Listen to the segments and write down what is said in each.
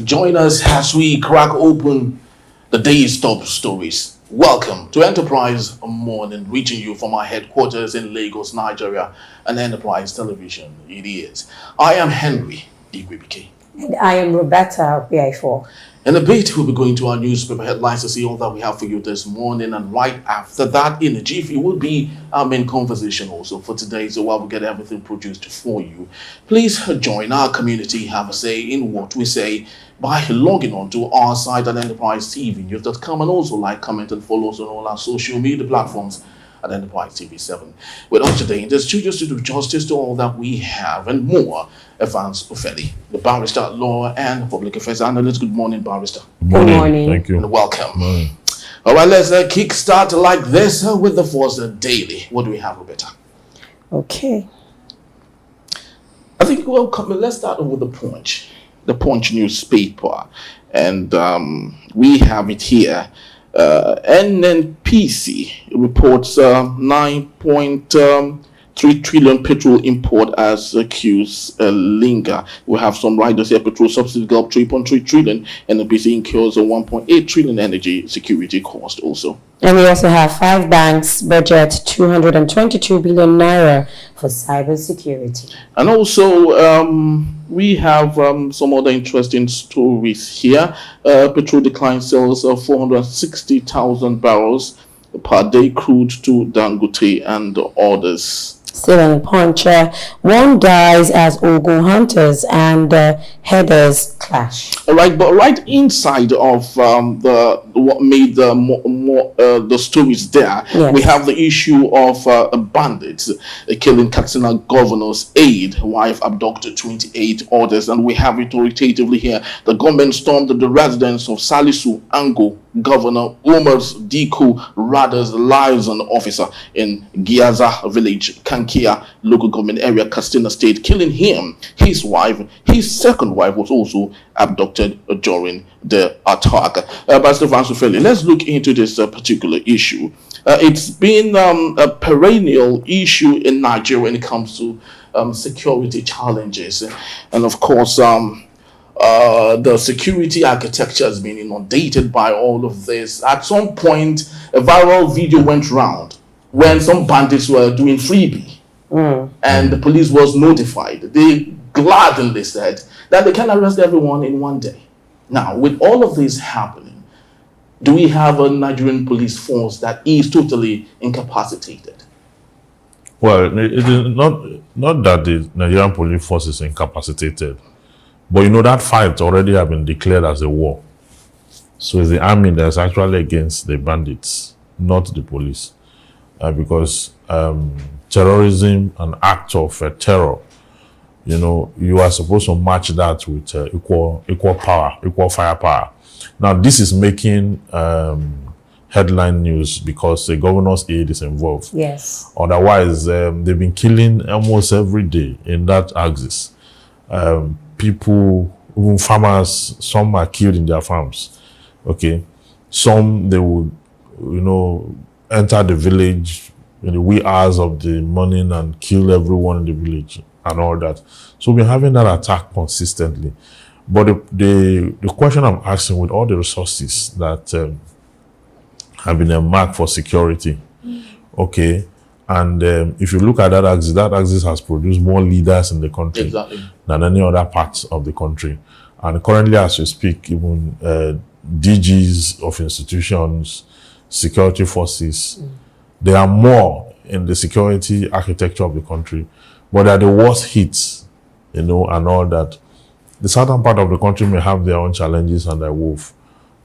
Join us as we crack open the day's top stories. Welcome to Enterprise Morning, reaching you from our headquarters in Lagos, Nigeria, and Enterprise Television. It is. I am Henry Igwebike. And I am Roberta PI4. In a bit, we'll be going to our newspaper headlines to see all that we have for you this morning. And right after that, in a jiffy, will be our main conversation also for today. So while we get everything produced for you, please join our community, have a say in what we say by logging on to our site at enterprisetvnews.com, and also like, comment, and follow us on all our social media platforms at Enterprise TV 7. With us today in the studios to do justice to all that we have and more, Evans Ofeli, the barrister, law and public affairs analyst. Good morning, barrister. Good morning. Thank you. And welcome. Good morning. All right, let's kickstart like this with the Force Daily. What do we have, Roberta? Okay. I think, well, let's start with the Punch newspaper. And we have it here. NNPC reports 9.3 trillion petrol import as accused linger. We have some riders here. Petrol subsidy go up 3.3 trillion. NNPC incurs a 1.8 trillion energy security cost also. And we also have 5 banks budget 222 billion naira for cyber security. And also, we have some other interesting stories here. Petrol decline sales of 460,000 barrels per day crude to Dangote and others. Still in Punch, one dies as Ogun hunters and headers clash. All right, but right inside of what made the stories there, Yes. we have the issue of bandits killing Katsina governor's aide, wife abducted 28 others, and we have it authoritatively here. The government stormed the residence of Salisu Ango, Governor Umar's Diku Rada's liaison officer in Giaza village, Kankia local government area, Katsina state, killing him. His wife, his second wife, was also abducted during the attack. Pastor Fansufeli, let's look into this particular issue. It's been a perennial issue in Nigeria when it comes to security challenges, and of course, the security architecture has been inundated by all of this. At some point, a viral video went round when some bandits were doing freebie, and the police was notified. They gladly said that they can arrest everyone in one day. Now, with all of this happening, do we have a Nigerian police force that is totally incapacitated? Well, it is not that the Nigerian police force is incapacitated, but you know that fight already have been declared as a war. So it's the army that's actually against the bandits, not the police, because terrorism, an act of terror, you know, you are supposed to match that with equal power, equal firepower. Now, this is making headline news because the governor's aide is involved. Yes. Otherwise, they've been killing almost every day in that axis. People, even farmers, some are killed in their farms. Okay. Some, they would, you know, enter the village in the wee hours of the morning and kill everyone in the village and all that. So we're having that attack consistently. But the question I'm asking, with all the resources that have been earmarked for security, okay, and if you look at that axis has produced more leaders in the country than any other parts of the country. And currently, as we speak, even DGs of institutions, security forces, there are more in the security architecture of the country, but they're the worst hits, you know, and all that. The southern part of the country may have their own challenges and their wolf,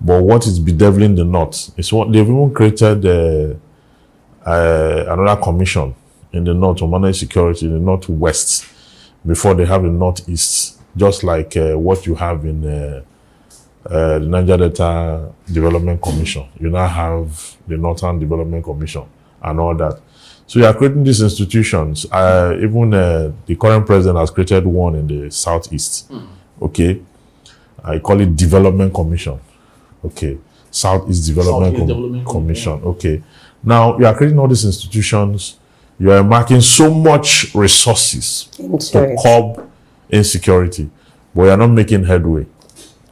but what is bedeviling the north is what they've even created another commission in the north to manage security in the northwest before they have the northeast, just like what you have in the Niger Delta Development Commission. You now have the Northern Development Commission and all that. So you are creating these institutions. Even the current president has created one in the southeast. Okay, I call it Development Commission. Okay, Southeast Development Commission. Okay, now you are creating all these institutions. You are marking so much resources to curb insecurity, but you are not making headway.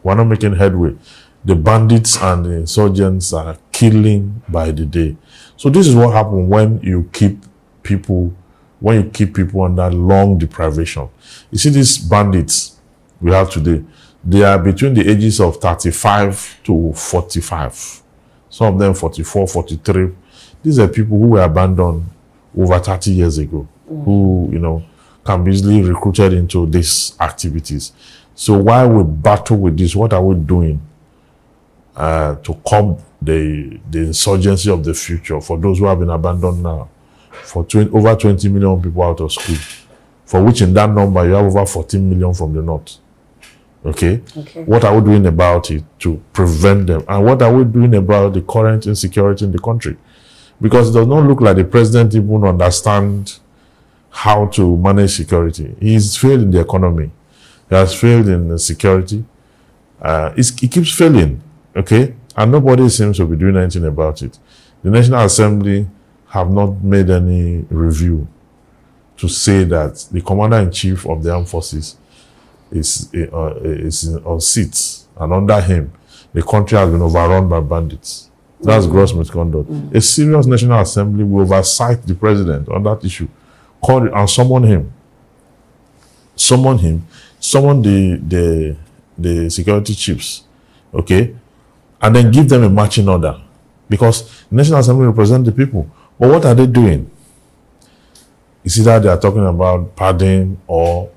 We're not making headway. The bandits and the insurgents are killing by the day. So this is what happens when you keep people under long deprivation. You see these bandits we have today, they are between the ages of 35 to 45. Some of them 44, 43. These are people who were abandoned over 30 years ago, who, can be easily recruited into these activities. So while we battle with this, what are we doing to curb the insurgency of the future for those who have been abandoned now? For over 20 million people out of school, for which in that number you have over 14 million from the north. Okay? What are we doing about it to prevent them? And what are we doing about the current insecurity in the country? Because it does not look like the president even understands how to manage security. He's failed in the economy. He has failed in the security. He keeps failing. Okay? And nobody seems to be doing anything about it. The National Assembly have not made any review to say that the commander-in-chief of the armed forces is on seats, and under him, the country has been overrun by bandits. That's gross misconduct. A serious National Assembly will oversight the president on that issue. Call it and summon him. Summon the security chiefs, okay, and then give them a marching order, because the National Assembly represents the people. But what are they doing? It's either they are talking about pardon, or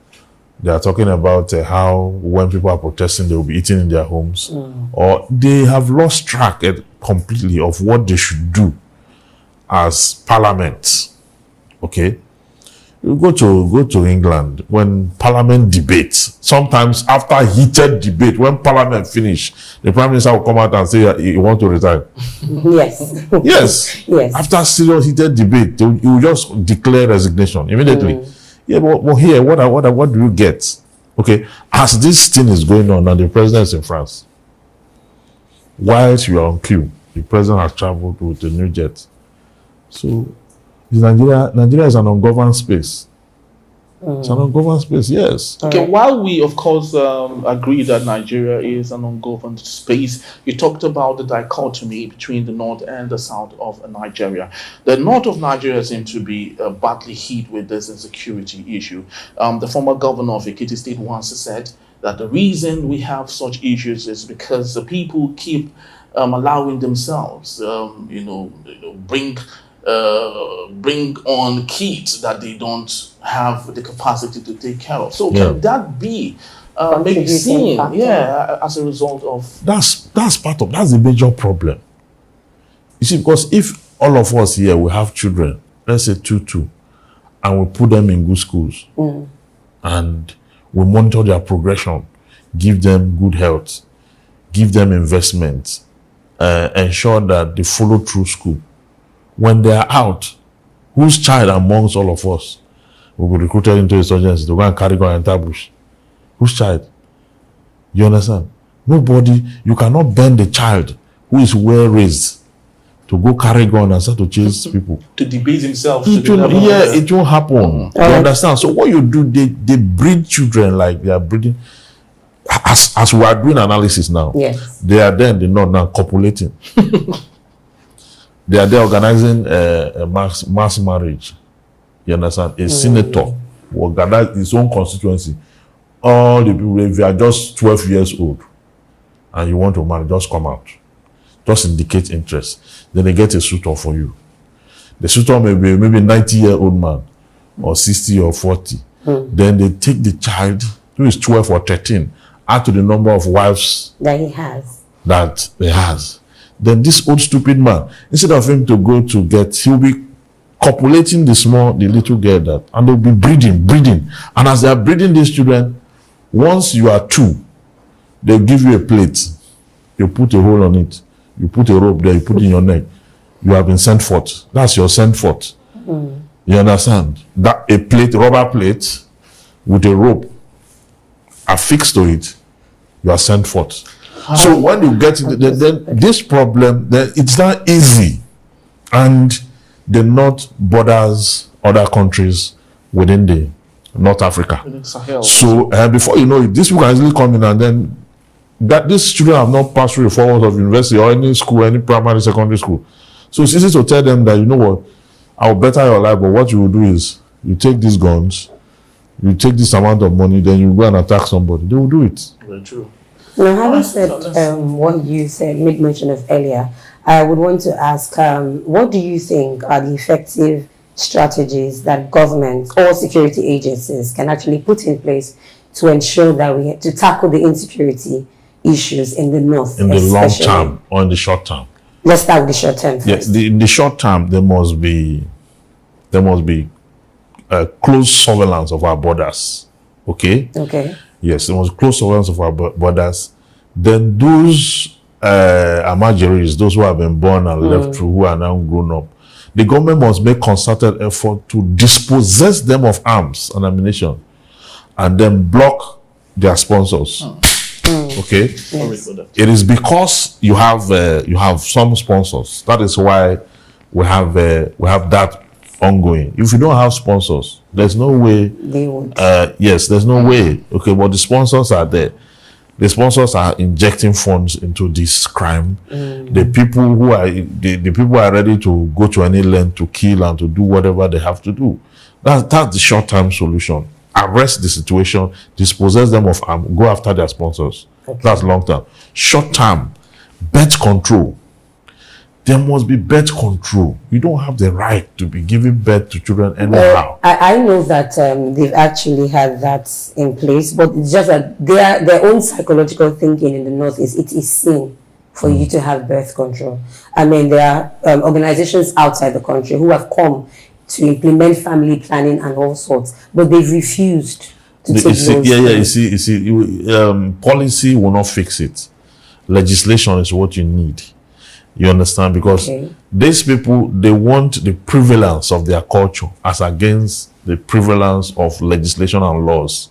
they are talking about how when people are protesting, they will be eating in their homes, or they have lost track completely of what they should do as parliament. Okay, you go to England when parliament debates. Sometimes after heated debate, when parliament finish, the prime minister will come out and say he want to resign. Yes. Yes. After serious heated debate, you will just declare resignation immediately. Yeah, but here, what do you get? Okay, as this thing is going on, and the president is in France, whilst you are on queue, the president has traveled with a new jet. So, Nigeria is an ungoverned space. It's an ungoverned space, yes. Okay, while we, of course, agree that Nigeria is an ungoverned space, you talked about the dichotomy between the north and the south of Nigeria. The north of Nigeria seems to be badly hit with this insecurity issue. The former governor of Ekiti State once said that the reason we have such issues is because the people keep allowing themselves, bring on kids that they don't have the capacity to take care of. So can that be maybe seen, as a result of... That's the major problem. You see, because if all of us here, we have children, let's say 2, and we put them in good schools, and we monitor their progression, give them good health, give them investment, ensure that they follow through school. When they are out, whose child amongst all of us will be recruited into insurgency to go and carry gun and enter bush? Whose child? You understand? Nobody. You cannot bend the child who is well raised to go carry gun and start to chase people. To debase himself. It won't happen. You understand? So what you do, they breed children like they are breeding. As we are doing analysis now, they are there in the north now copulating. They are there organizing a mass marriage. You understand? A senator will organize his own constituency. All the people, if you are just 12 years old and you want to marry, just come out. Just indicate interest. Then they get a suitor for you. The suitor may be maybe 90-year-old man or 60 or 40. Then they take the child who is 12 or 13, add to the number of wives that he has. Then this old stupid man, instead of him to go to get, he'll be copulating the little girl that, and they'll be breeding. And as they are breeding these children, once you are 2, they'll give you a plate. You put a hole on it. You put a rope there, you put it in your neck. You have been sent forth. That's your sent forth. You understand? That a plate, rubber plate, with a rope affixed to it, you are sent forth. So when you get into then this problem, then it's not easy, and the north borders other countries within the North Africa. So before you know it, these people can easily come in and then that these children have not passed through the 4 months of university or any school, any primary, secondary school. So it's easy to tell them that, you know what, I'll better your life, but what you will do is you take these guns, you take this amount of money, then you go and attack somebody. They will do it. Very true. Now, having said what you said, made mention of earlier, I would want to ask, what do you think are the effective strategies that government or security agencies can actually put in place to ensure that to tackle the insecurity issues in the north? In the long term or in the short term? Let's start with the short term first. Yeah, in the short term, there must be close surveillance of our borders. Okay? Okay. Yes, there must be close surveillance of our borders. Then those Amajeris, those who have been born and left through, who are now grown up, the government must make concerted effort to dispossess them of arms and ammunition and then block their sponsors. Okay? Yes. It is because you have some sponsors. That is why we have that ongoing. If you don't have sponsors, there's no way they would. Yes, there's no way. Okay, but the sponsors are there. The sponsors are injecting funds into this crime. The people who are the people are ready to go to any length to kill and to do whatever they have to do. That's the short-term solution. Arrest the situation, dispossess them of arms, go after their sponsors. Okay. That's long-term. Short-term, birth control. There must be birth control. You don't have the right to be giving birth to children anyhow. I know that they've actually had that in place, but it's just that their own psychological thinking in the north is it is sin for you to have birth control. I mean, there are organizations outside the country who have come to implement family planning and all sorts, but they've refused to take those things. You see, policy will not fix it. Legislation is what you need. You understand? Because these people, they want the prevalence of their culture as against the prevalence of legislation and laws.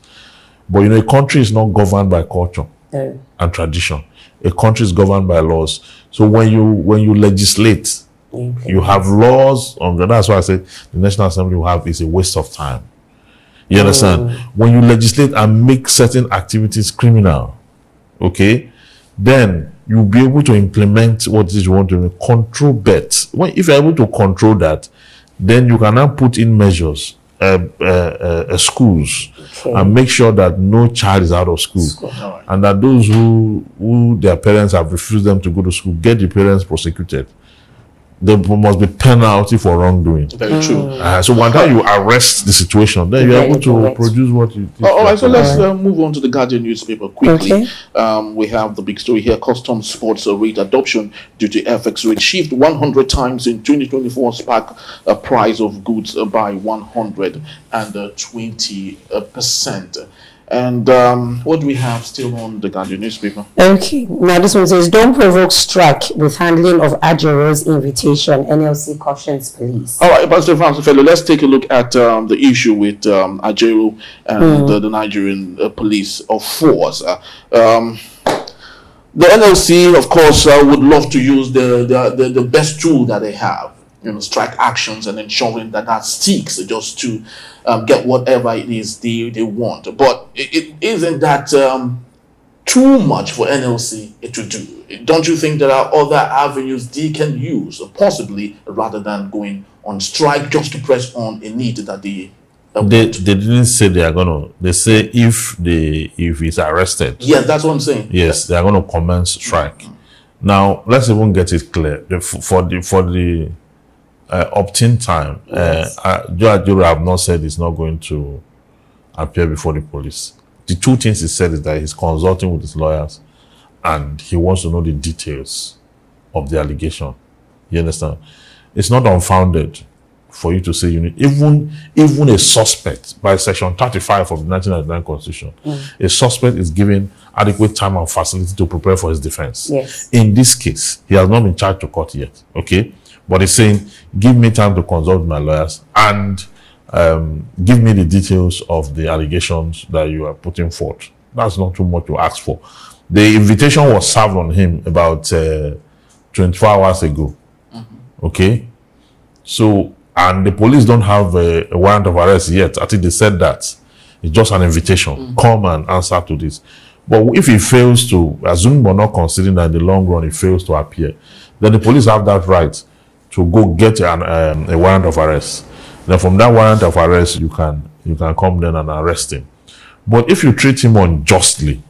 But you know, a country is not governed by culture and tradition. A country is governed by laws. So when you legislate, you have laws on. That's why I say the National Assembly will have is a waste of time. You understand? When you legislate and make certain activities criminal, okay, then you'll be able to implement what it is you want to control bets. If you're able to control that, then you can now put in measures, schools, and make sure that no child is out of school. And that those who their parents have refused them to go to school, get the parents prosecuted. There must be penalty for wrongdoing. Very true. So one time you arrest the situation, then you're able to produce what you think. All right, so let's move on to the Guardian newspaper quickly. We have the big story here. Customs sports rate adoption due to FX rate shift 100 times in 2024 spark a price of goods by 120%. And what do we have still on the Guardian newspaper? Okay, now this one says, don't provoke strike with handling of Ajero's invitation. NLC cautions police. All right, Pastor Francis Fellow, let's take a look at the issue with Ajero and the Nigerian police force. The NLC, of course, would love to use the best tool that they have. Strike actions and ensuring that sticks just to get whatever it is they want. But it isn't that too much for NLC to do? Don't you think there are other avenues they can use, possibly, rather than going on strike just to press on a need that they didn't say they are gonna. They say if he's arrested. Yes, that's what I'm saying. Yes, they are gonna commence strike. Now let's even get it clear. For the opt-in time, Joe Ajero have not said he's not going to appear before the police. The two things he said is that he's consulting with his lawyers and he wants to know the details of the allegation. You understand? It's not unfounded for you to say you need even a suspect by section 35 of the 1999 Constitution. A suspect is given adequate time and facility to prepare for his defense. Yes. In this case, he has not been charged to court yet. Okay? But he's saying, give me time to consult with my lawyers and give me the details of the allegations that you are putting forth. That's not too much to ask for. The invitation was served on him about 24 hours ago. Okay? So, and the police don't have a warrant of arrest yet. I think they said that. It's just an invitation. Come and answer to this. But if he fails to, assume we're not considering that in the long run he fails to appear, then the police have that right to go get a warrant of arrest. Then from that warrant of arrest, you can come then and arrest him. But if you treat him unjustly,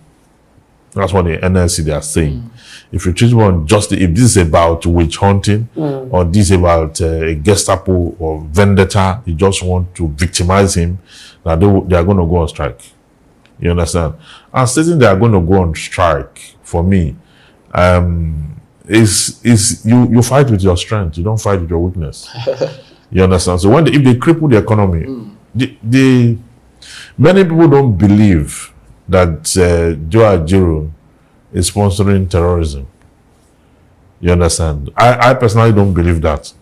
that's what the NLC they are saying. If you treat him unjustly, if this is about witch hunting or this is about a Gestapo or vendetta, you just want to victimize him, that they are going to go on strike. You understand? And stating they are going to go on strike, for me, is you fight with your strength. You don't fight with your weakness. You understand? So if they cripple the economy, many people don't believe that Joe Ajero is sponsoring terrorism. You understand? I personally don't believe that.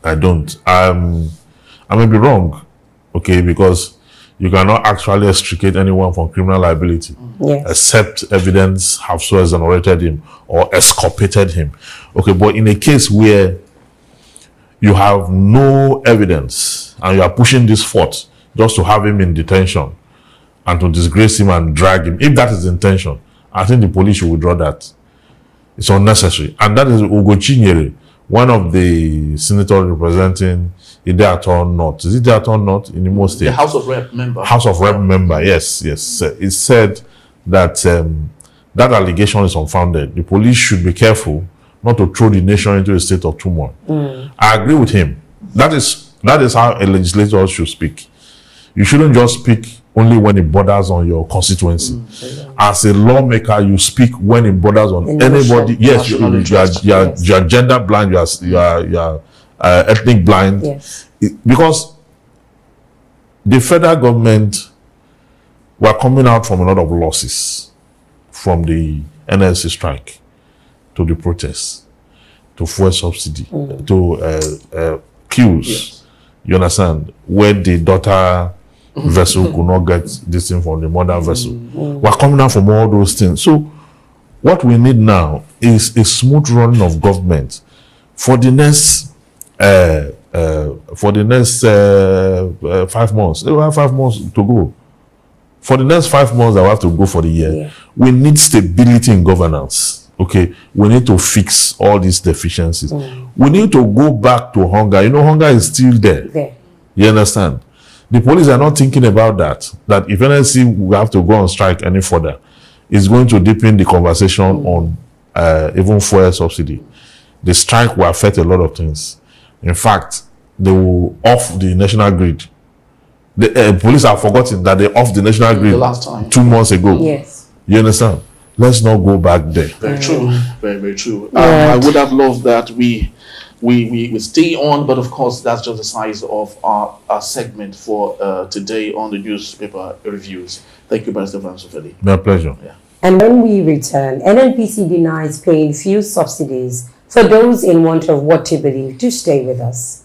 I don't. I may be wrong, okay, because you cannot actually extricate anyone from criminal liability, except evidence have so exonerated him or exculpated him. Okay, but in a case where you have no evidence and you are pushing this forth just to have him in detention and to disgrace him and drag him, if that is the intention, I think the police should withdraw that. It's unnecessary. And that is Ugo Chinyere, one of the senators representing Ide North. Is it Ide North in Imo State? The House of Rep member. House of Rep member, yes. It said that that allegation is unfounded. The police should be careful not to throw the nation into a state of turmoil. I agree with him. That is how a legislator should speak. You shouldn't just speak only when it borders on your constituency. As a lawmaker, you speak when it borders on anybody. Yes, you are gender blind, you are ethnic blind. Yes. Because the federal government were coming out from a lot of losses, from the NLC strike to the protests, to fuel subsidy, to queues. Yes. You understand? Where the daughter vessel could not get this thing from the mother vessel. We're coming out from all those things. So what we need now is a smooth running of government for the next 5 months. We have 5 months to go. For the next 5 months that we have to go for the year, we need stability in governance. Okay, we need to fix all these deficiencies. We need to go back to hunger. You know, hunger is still there. You understand? The police are not thinking about that. That if NLC will have to go on strike any further, it's going to deepen the conversation on even fuel subsidy. The strike will affect a lot of things. In fact, they will off the national grid. The police have forgotten that they off the national grid the last time 2 months ago. Yes. You understand? Let's not go back there. Very true. Very, very true. I would have loved that we stay on, but of course, that's just the size of our segment for today on the newspaper reviews. Thank you, Barrister Francis Ofedi. My pleasure. Yeah. And when we return, NNPC denies paying fuel subsidies for those in want of what to believe. Do stay with us.